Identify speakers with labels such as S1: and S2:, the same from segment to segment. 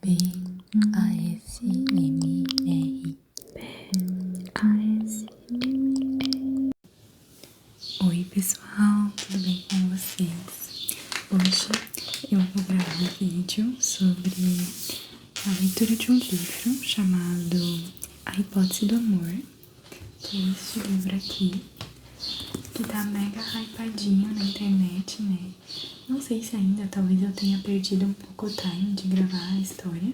S1: B-A-S-M-R. Oi pessoal, tudo bem com vocês? Hoje eu vou gravar um vídeo sobre a leitura de um livro chamado A Hipótese do Amor, que é este livro aqui, que tá mega hypadinho na internet, né? Não sei se ainda, talvez eu tenha perdido um pouco o time de gravar a história,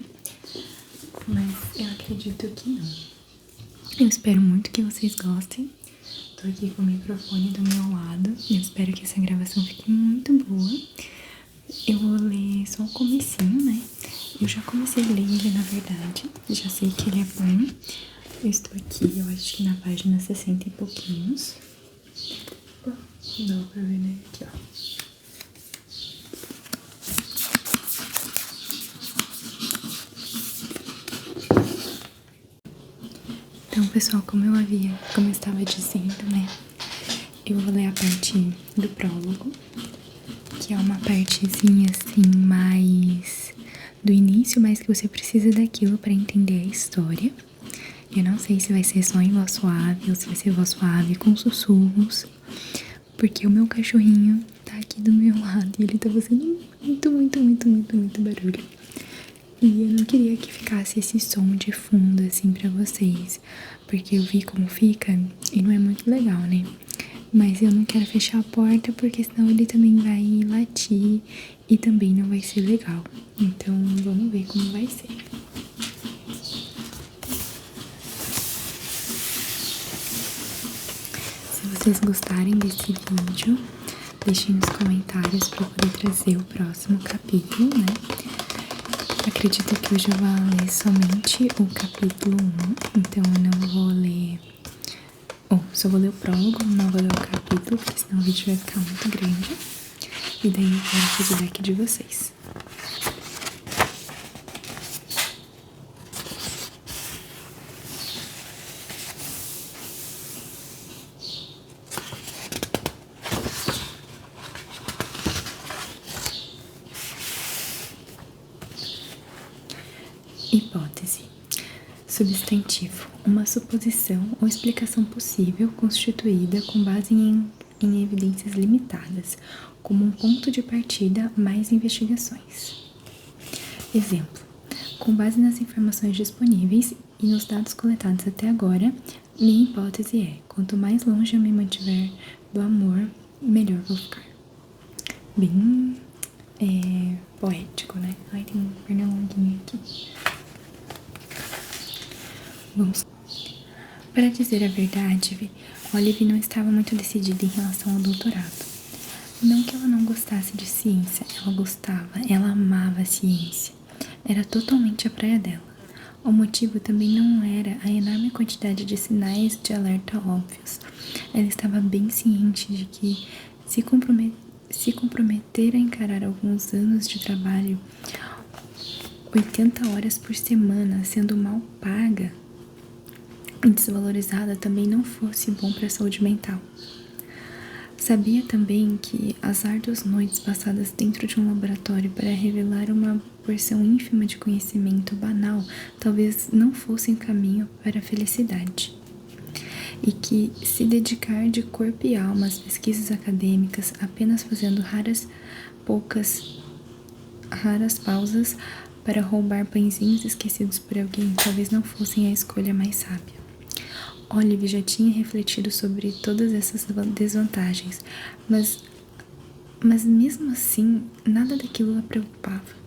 S1: mas eu acredito que não. Eu espero muito que vocês gostem. Tô aqui com o microfone do meu lado. Eu espero que essa gravação fique muito boa. Eu vou ler só o comecinho, né? Eu já comecei a ler ele, na verdade. Já sei que ele é bom. Eu estou aqui, eu acho que na página 60 e pouquinhos. Dá pra ver, né? Aqui, ó. Então, pessoal, como eu estava dizendo, né? Eu vou ler a parte do prólogo, que é uma partezinha assim mais do início, mas que você precisa daquilo para entender a história. Eu não sei se vai ser só em voz suave ou se vai ser voz suave com sussurros, porque o meu cachorrinho tá aqui do meu lado e ele tá fazendo muito barulho. E eu não queria que ficasse esse som de fundo assim pra vocês, porque eu vi como fica e não é muito legal, né? Mas eu não quero fechar a porta porque senão ele também vai latir e também não vai ser legal. Então vamos ver como vai ser. Se vocês gostarem desse vídeo, deixem nos comentários para eu poder trazer o próximo capítulo, né? Acredito que hoje eu vou ler somente o capítulo 1, então eu não vou ler... só vou ler o prólogo, não vou ler o capítulo, porque senão o vídeo vai ficar muito grande. E daí eu quero o feedback de vocês. Hipótese. Substantivo. Uma suposição ou explicação possível constituída com base em evidências limitadas, como um ponto de partida mais investigações. Exemplo. Com base nas informações disponíveis e nos dados coletados até agora, minha hipótese é: quanto mais longe eu me mantiver do amor, melhor vou ficar. Bem poético, né? Ai, tem um pernilonguinho aqui. Vamos. Para dizer a verdade, Olive não estava muito decidida em relação ao doutorado. Não que ela não gostasse de ciência, ela gostava, ela amava a ciência. Era totalmente a praia dela. O motivo também não era a enorme quantidade de sinais de alerta óbvios. Ela estava bem ciente de que se comprometer a encarar alguns anos de trabalho, 80 horas por semana, sendo mal paga e desvalorizada, também não fosse bom para a saúde mental. Sabia também que as árduas noites passadas dentro de um laboratório para revelar uma porção ínfima de conhecimento banal talvez não fossem caminho para a felicidade. E que se dedicar de corpo e alma às pesquisas acadêmicas, apenas fazendo raras pausas para roubar pãezinhos esquecidos por alguém, talvez não fossem a escolha mais sábia. Olive já tinha refletido sobre todas essas desvantagens, mas mesmo assim, nada daquilo a preocupava.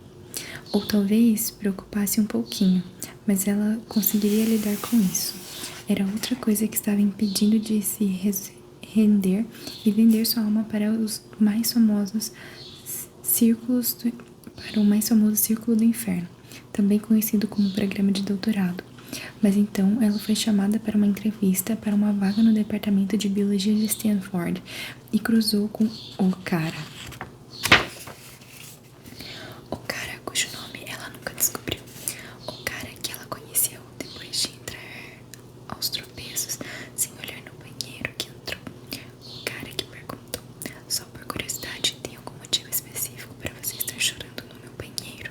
S1: Ou talvez preocupasse um pouquinho, mas ela conseguiria lidar com isso. Era outra coisa que estava impedindo de se render e vender sua alma para os mais famosos para o mais famoso círculo do inferno, também conhecido como programa de doutorado. Mas então ela foi chamada para uma entrevista para uma vaga no departamento de biologia de Stanford e cruzou com o cara cujo nome ela nunca descobriu. O cara que ela conheceu depois de entrar aos tropeços, sem olhar no banheiro que entrou. O cara que perguntou: só por curiosidade, tem algum motivo específico para você estar chorando no meu banheiro?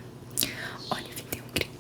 S1: Olive deu um grito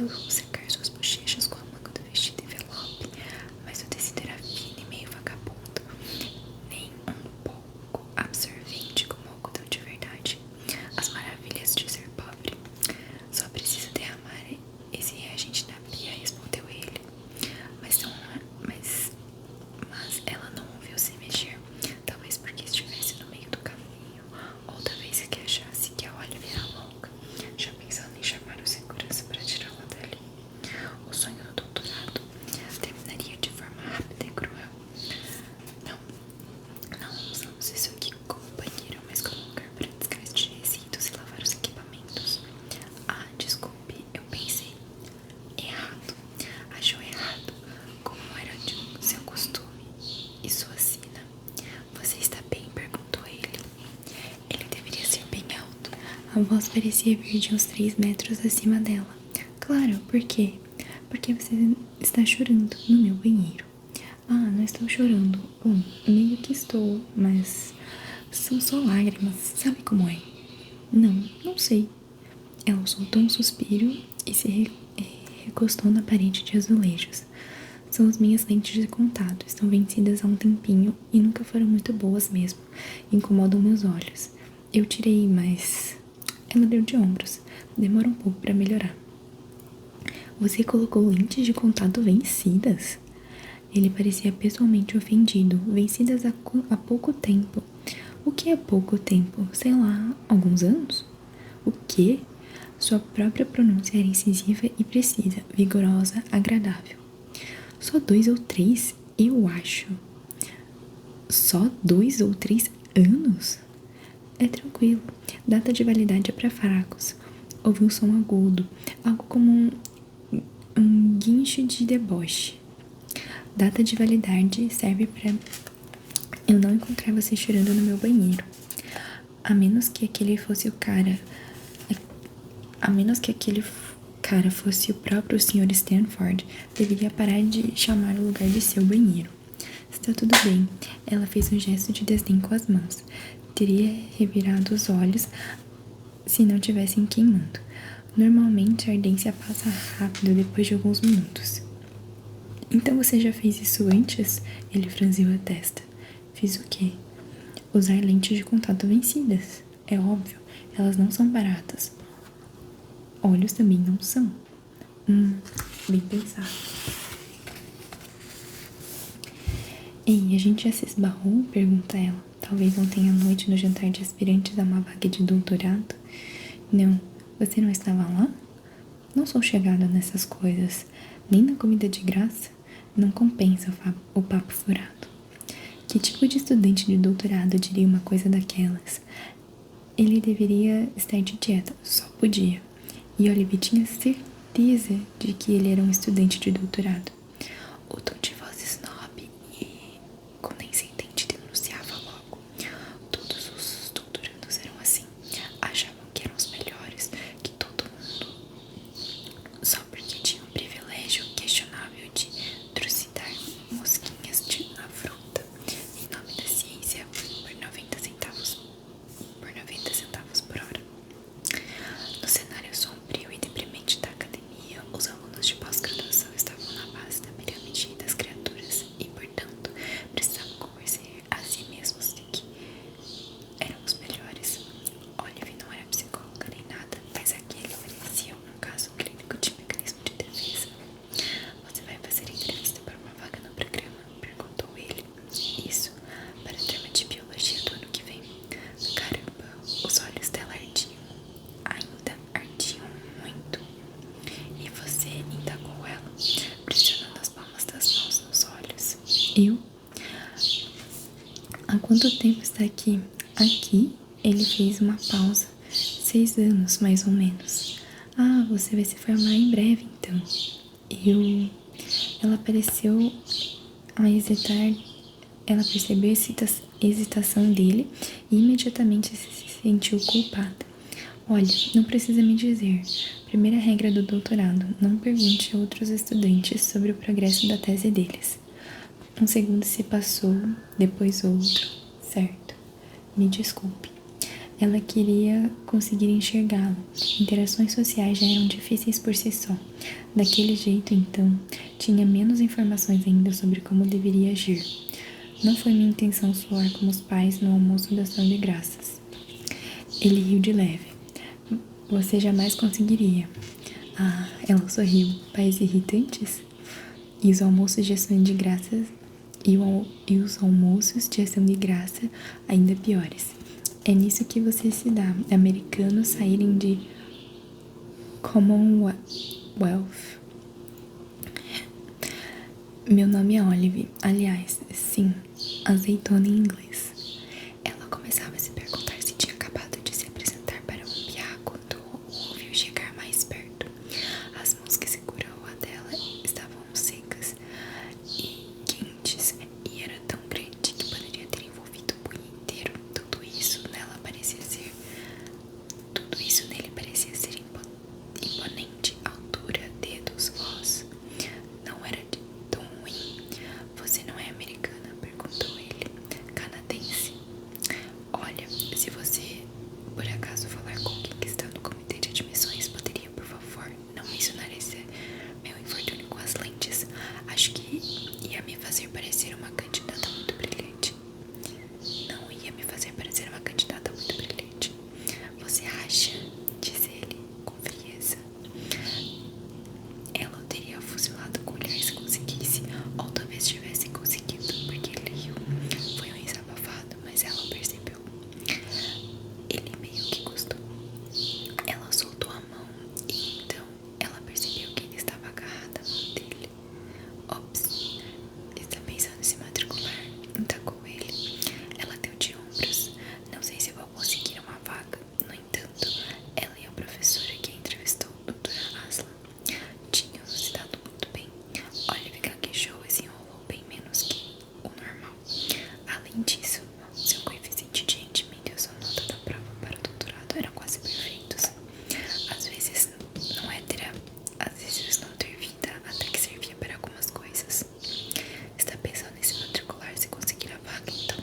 S2: Eu vou secar suas bochechas com a manga do vestido envelope, mas o tecido era fino e meio vagabundo, nem um pouco absorvente como algodão de verdade. As maravilhas de ser pobre. Só preciso derramar esse reagente na pia, respondeu ele. Mas ela não ouviu se mexer, talvez porque estivesse no meio do caminho, ou talvez que achasse que a Olivia era louca, já pensando em chamar o segurança para tirá-la dali. O sonho do doutorado terminaria de forma rápida e cruel. Não usamos isso aqui como banheiro, mas como lugar para descarte de resíduos e lavar os equipamentos. Ah, desculpe, eu pensei errado. Achou errado, como era de seu costume. E sua sina? Você está bem? Perguntou ele. Ele deveria ser bem alto. A voz parecia vir de uns 3 metros acima dela. Claro, por quê? Porque você está chorando no meu banheiro. Ah, não estou chorando. Bom, meio que estou, mas são só lágrimas. Sabe como é? Não sei. Ela soltou um suspiro e se recostou na parede de azulejos. São as minhas lentes de contato. Estão vencidas há um tempinho e nunca foram muito boas mesmo. Incomodam meus olhos. Eu tirei, mas... Ela deu de ombros. Demora um pouco para melhorar. Você colocou lentes de contato vencidas? Ele parecia pessoalmente ofendido. Vencidas há pouco tempo. O que é pouco tempo? Sei lá, alguns anos? O quê? Sua própria pronúncia era incisiva e precisa, vigorosa, agradável. Só 2 ou 3, eu acho. Só 2 ou 3 anos? É tranquilo. Data de validade é para fracos. Houve um som agudo, algo como um guincho de deboche. Data de validade serve para eu não encontrar você chorando no meu banheiro. A menos que aquele cara fosse o próprio Sr. Stanford, deveria parar de chamar o lugar de seu banheiro. Está tudo bem. Ela fez um gesto de desdém com as mãos. Teria revirado os olhos se não tivessem queimando. Normalmente a ardência passa rápido depois de alguns minutos. Então você já fez isso antes? Ele franziu a testa. Fiz o quê? Usar lentes de contato vencidas. É óbvio, elas não são baratas. Olhos também não são. Bem pensado. Ei, a gente já se esbarrou? Pergunta ela. Talvez ontem à noite no jantar de aspirantes a uma vaga de doutorado. Não, você não estava lá? Não sou chegada nessas coisas. Nem na comida de graça. Não compensa o papo furado. Que tipo de estudante de doutorado diria uma coisa daquelas? Ele deveria estar de dieta, só podia. E Olive tinha certeza de que ele era um estudante de doutorado. O tom de voz snob e condescendente denunciava logo. Todos os doutorandos eram assim. Achavam que eram os melhores, que todo mundo, só porque tinham o privilégio questionável de trucidar mosquinhas na fruta, em nome da ciência, por 90 centavos por hora. No cenário sombrio e deprimente da academia, os alunos de pós-graduação estavam na base da pirâmide das criaturas e, portanto, precisavam convencer a si mesmos de que eram os melhores. Olive não era psicóloga nem nada, mas aquele parecia um caso clínico de mecanismo de defesa. Você vai fazer entrevista para uma vaga no programa? Perguntou ele. Isso, para a turma de biologia do ano que vem. Caramba, os olhos dela ardiam. Ainda ardiam muito. E você indagou ela, pressionando as palmas das mãos nos olhos. Eu? Há quanto tempo está aqui? Aqui? Ele fez uma pausa. 6 anos, mais ou menos. Ah, você vai se formar em breve, então. Ela pareceu a hesitar. Ela percebeu a hesitação dele e imediatamente se sentiu culpada. Olha, não precisa me dizer. Primeira regra do doutorado: não pergunte a outros estudantes sobre o progresso da tese deles. Um segundo se passou, depois outro. Certo. Me desculpe. Ela queria conseguir enxergá-lo. Interações sociais já eram difíceis por si só. Daquele jeito, então, tinha menos informações ainda sobre como deveria agir. Não foi minha intenção soar como os pais no almoço da ação de graças. Ele riu de leve. Você jamais conseguiria. Ah, ela sorriu. Pais irritantes? E os almoços de ação de graças e os almoços de ação de graça ainda piores. É nisso que você se dá, americanos saírem de Commonwealth. Meu nome é Olive. Aliás, sim, azeitona em inglês. Ela começava a se perguntar se tinha acabado de se apresentar para um piá quando o ouviu chegar mais perto. As mãos que segurou a dela estavam secas e quentes, e era tão grande que poderia ter envolvido o punho inteiro. Tudo isso nele parecia ser imponente, altura, dedos, voz. Não era tão ruim. Você não é americana? Perguntou ele. Canadense. Olha, se você por acaso falar com alguém que está no comitê de admissões, poderia, por favor, não mencionar esse meu infortúnio com as lentes. Acho que ia me fazer parecer uma candidata muito brilhante. Não ia me fazer parecer uma candidata muito brilhante. Você acha? Disse ele com frieza. Ela o teria fuzilado com o olhar se conseguisse, ou talvez tivesse conseguido, porque ele riu. Foi um riso abafado, mas ela percebeu. Ele meio que gostou. Ela soltou a mão e então ela percebeu que ele estava agarrado à mão dele. Ops, está pensando em se matricular? Intacou ele. Ela deu de ombros. Não sei se vou conseguir uma vaga. No entanto, ela e a professora que a entrevistou, doutora Aslan, tinham se dado muito bem. Olive gaguejou e se enrolou bem menos que o normal. Além disso, seu coeficiente de rendimento e a sua nota da prova para o doutorado eram quase perfeitos. Às vezes não ter vida até que servia para algumas coisas. Está pensando em se matricular se conseguir a vaga, então?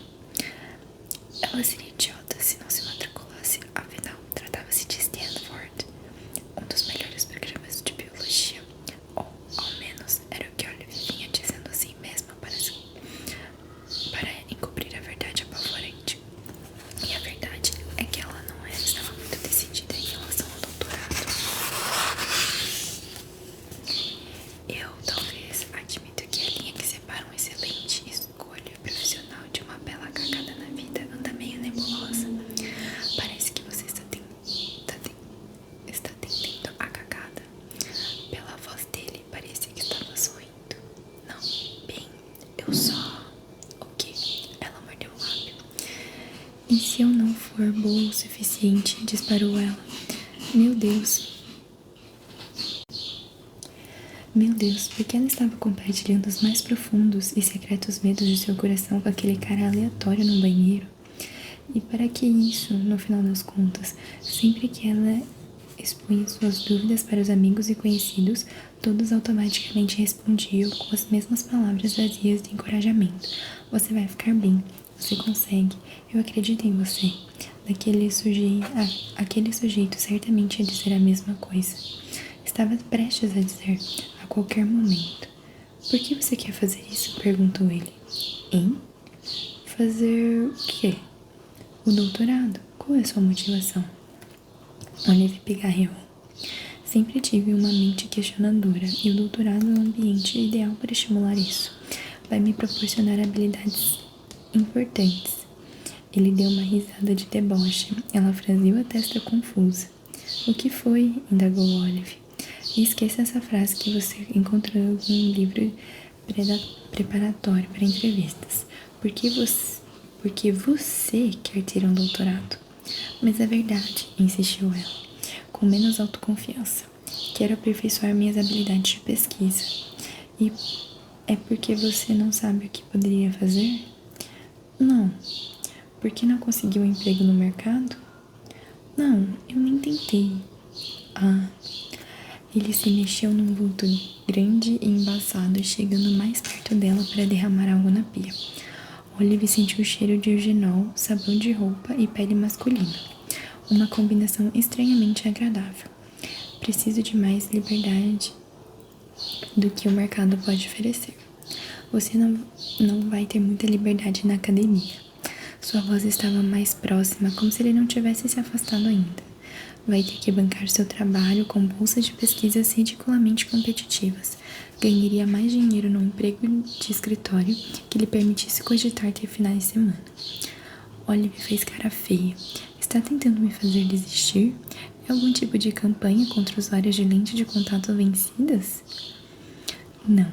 S2: Ela seria idiota se não se matriculasse, afinal, tratava-se de Stanford, um dos melhores programas de biologia, ou ao menos era o que Olive vinha dizendo assim mesmo para encobrir a verdade apavorante. E a verdade é que ela não estava muito decidida em relação ao doutorado. Eu talvez admito que a linha que separa uma excelente escolha profissional de uma bela cagada na vida anda meio nebulosa. Parece que você está tendendo a cagada. Pela voz dele, parecia que estava sorrindo. Não, bem, eu só... O quê? Ela mordeu o lábio. E se eu não for boa o suficiente? Disparou ela. Meu Deus, porque ela estava compartilhando os mais profundos e secretos medos de seu coração com aquele cara aleatório no banheiro. E para que isso, no final das contas? Sempre que ela expunha suas dúvidas para os amigos e conhecidos, todos automaticamente respondiam com as mesmas palavras vazias de encorajamento. Você vai ficar bem, você consegue, eu acredito em você. Aquele sujeito certamente ia dizer a mesma coisa. Estava prestes a dizer, a qualquer momento. Por que você quer fazer isso? Perguntou ele. Hein? Fazer o quê? O doutorado. Qual é a sua motivação? Olive pigarreou. Sempre tive uma mente questionadora e o doutorado é o ambiente ideal para estimular isso. Vai me proporcionar habilidades importantes. Ele deu uma risada de deboche. Ela franziu a testa confusa. O que foi? Indagou Olive. Esqueça essa frase que você encontrou em um livro preparatório para entrevistas. Porque você quer ter um doutorado. Mas é verdade, insistiu ela, com menos autoconfiança. Quero aperfeiçoar minhas habilidades de pesquisa. E é porque você não sabe o que poderia fazer? Não. Por que não conseguiu um emprego no mercado? Não, eu nem tentei. Ah, ele se mexeu num vulto grande e embaçado, chegando mais perto dela para derramar algo na pia. Olive sentiu o cheiro de eugenol, sabão de roupa e pele masculina. uma combinação estranhamente agradável. Preciso de mais liberdade do que o mercado pode oferecer. Você não vai ter muita liberdade na academia. Sua voz estava mais próxima, como se ele não tivesse se afastado ainda. Vai ter que bancar seu trabalho com bolsas de pesquisas ridiculamente competitivas. Ganharia mais dinheiro num emprego de escritório que lhe permitisse cogitar ter finais de semana. Olive fez cara feia. Está tentando me fazer desistir? É algum tipo de campanha contra usuários de lente de contato vencidas? Não.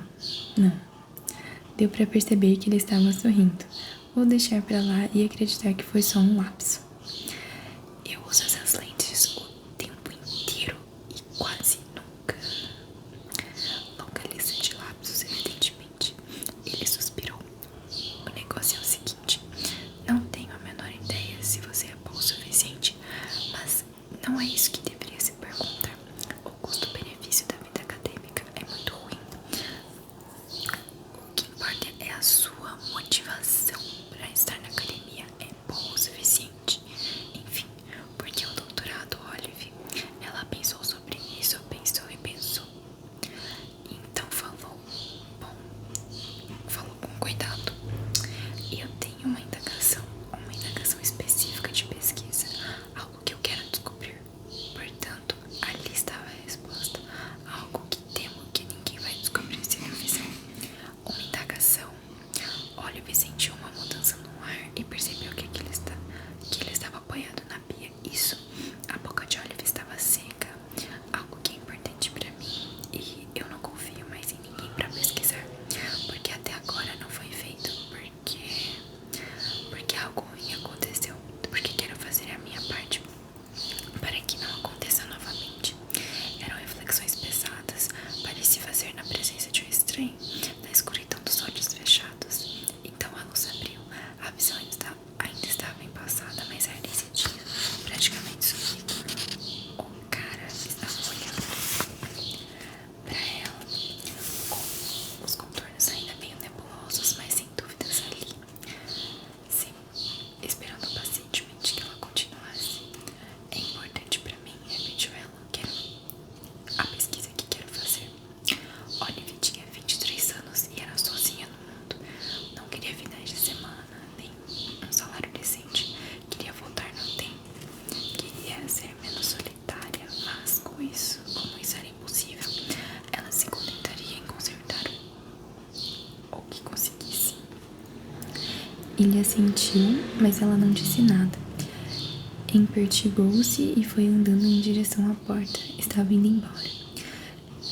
S2: Deu para perceber que ele estava sorrindo. Vou deixar para lá e acreditar que foi só um lapso. Eu uso essas lentes o tempo inteiro e quase nunca localizo de lapsos, evidentemente. Ele suspirou. O negócio é o seguinte: não tenho a menor ideia se você é bom o suficiente, mas não é isso que deveria se perguntar. O custo-benefício da vida acadêmica é muito ruim. O que importa é a sua motivação para estar na academia. É bom o suficiente. Enfim, porque o doutorado, Olive? Ela pensou sobre isso, pensou e pensou. Então falou com cuidado. Eu tenho uma indagação específica de pesquisa, algo que eu quero descobrir. Portanto, ali estava a resposta, algo que temo que ninguém vai descobrir se eu fizer. Uma indagação. Olive sentiu uma mudança no ar e percebeu que ele estava apoiado na pia. Isso, a boca de Olive estava seca, algo que é importante pra mim, e eu não confio mais em ninguém pra pesquisar, porque até agora não foi feito, porque algo ruim aconteceu, porque quero fazer a minha parte para que não aconteça novamente. Eram reflexões pesadas, parecia fazer na presença de um estranho, na escuridão dos olhos fechados. Então a luz abriu, a visão ainda estava embaçada, mas a Alice tinha praticamente sumido. O cara estava olhando para ela, com os contornos ainda meio nebulosos, mas sem dúvidas ali. Sim, esperando pacientemente que ela continuasse. É importante pra mim, repetiu ela. A pesquisa que quero fazer. Olive tinha 23 anos e era sozinha no mundo. Não queria finais de semana, nem um salário decente. Queria voltar no tempo. Queria ser menos solitária, mas como isso era impossível, ela se contentaria em consertar o que conseguisse. Ele assentiu, mas ela não disse nada. Empertigou-se e foi andando em direção à porta. Estava indo embora.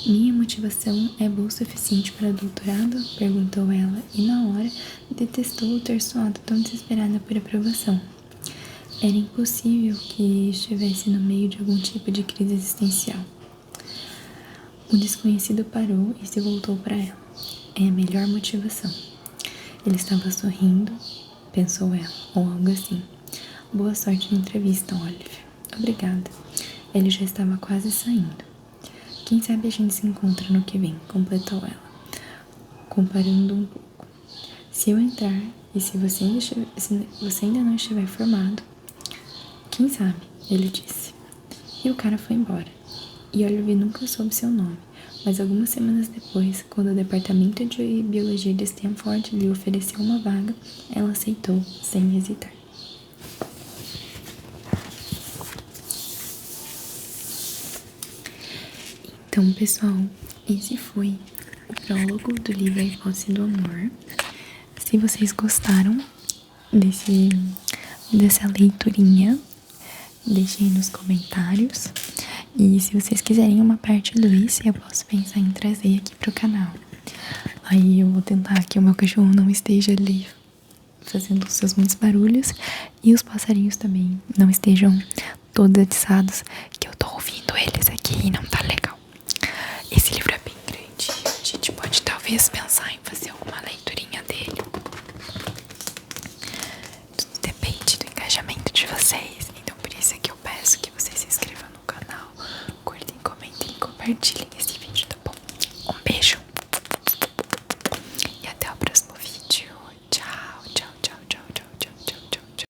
S2: Minha motivação é boa o suficiente para doutorado? Perguntou ela, e na hora detestou ter soado tão desesperada por aprovação. Era impossível que estivesse no meio de algum tipo de crise existencial. O desconhecido parou e se voltou para ela. É a melhor motivação. Ele estava sorrindo, pensou ela, ou algo assim. Boa sorte na entrevista, Olive. Obrigada. Ele já estava quase saindo. Quem sabe a gente se encontra no que vem, completou ela, comparando um pouco. Se eu entrar e se você ainda não estiver formado, quem sabe, ele disse. E o cara foi embora. E Olive nunca soube seu nome, mas algumas semanas depois, quando o departamento de biologia de Stanford lhe ofereceu uma vaga, ela aceitou sem hesitar. Então, pessoal, esse foi o prólogo do livro A Hipótese do Amor. Se vocês gostaram dessa leiturinha, deixem nos comentários. E se vocês quiserem uma parte 2, eu posso pensar em trazer aqui pro canal. Aí eu vou tentar que o meu cachorro não esteja ali fazendo seus muitos barulhos e os passarinhos também não estejam todos atiçados, que eu tô ouvindo eles aqui e não tá legal. Esse livro é bem grande, a gente pode talvez pensar em fazer alguma leiturinha dele. Tudo depende do engajamento de vocês, então por isso é que eu peço que vocês se inscrevam no canal, curtem, comentem e compartilhem.